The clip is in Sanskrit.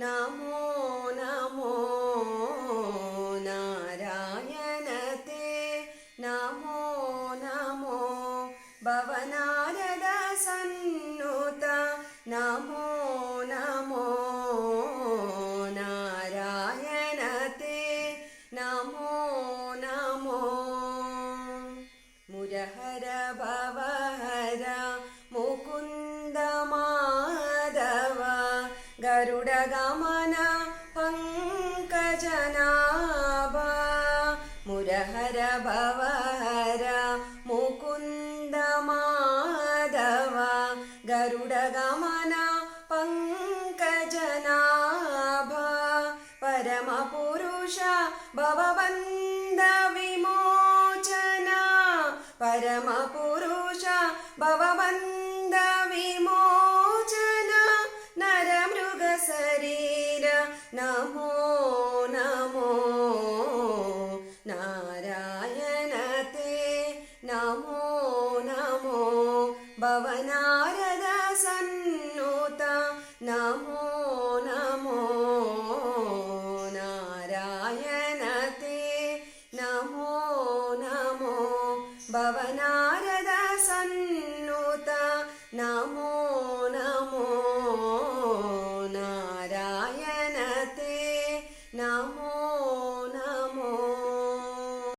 नमो नमो नारायण ते नमो नमो भवनारद सन्नुत नमो नमो नारायण ते नमो नमो मुरहर भवहर मुकुन्द माधव गरुडगमन पङ्कजनाभ मुरहर भवहर मुकुन्द माधव गरुडगमन पङ्कजनाभ परमपुरुष भवबन्ध विमोचन परमपुरुष भवबन्ध विमोचन नरमृगशरीर नमो नमो नारायण ते नमो नमो भवनारद सन्नुत नमो नमो नारायण ते नमो नमो भवनारद